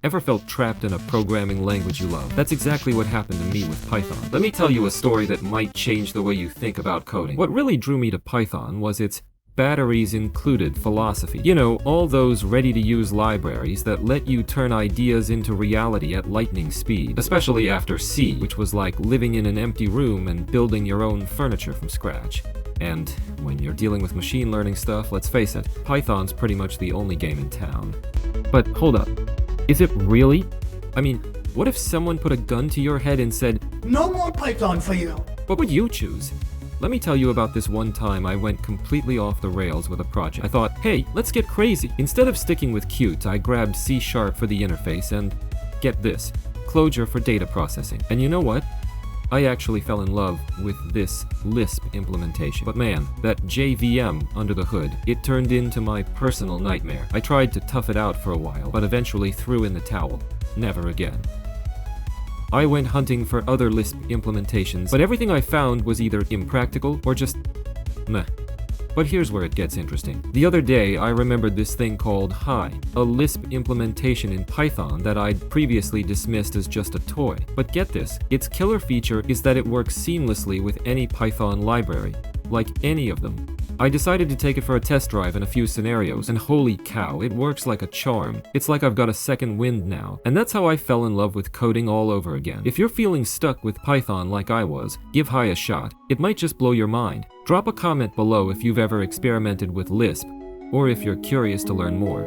Ever felt trapped in a programming language you love? That's exactly what happened to me with Python. Let me tell you a story that might change the way you think about coding. What really drew me to Python was its batteries included philosophy. You know, all those ready-to-use libraries that let you turn ideas into reality at lightning speed. Especially after C, which was like living in an empty room and building your own furniture from scratch. And when you're dealing with machine learning stuff, let's face it, Python's pretty much the only game in town. But hold up, is it really? I mean, what if someone put a gun to your head and said, "No more Python for you"? what would you choose? Let me tell you about this one time I went completely off the rails with a project. I thought, hey, let's get crazy. Instead of sticking with Qt, I grabbed C# for the interface and, get this, Clojure for data processing. And you know what? I actually fell in love with this Lisp implementation. But man, that JVM under the hood, it turned into my personal nightmare. I tried to tough it out for a while, but eventually threw in the towel. Never again. I went hunting for other Lisp implementations, but everything I found was either impractical or just meh. But here's where it gets interesting. The other day, I remembered this thing called Hy, a Lisp implementation in Python that I'd previously dismissed as just a toy. But get this, its killer feature is that it works seamlessly with any Python library, like any of them. I decided to take it for a test drive in a few scenarios, and holy cow, it works like a charm. It's like I've got a second wind now. And that's how I fell in love with coding all over again. If you're feeling stuck with Python like I was, give Hy a shot. It might just blow your mind. Drop a comment below if you've ever experimented with Lisp, or if you're curious to learn more.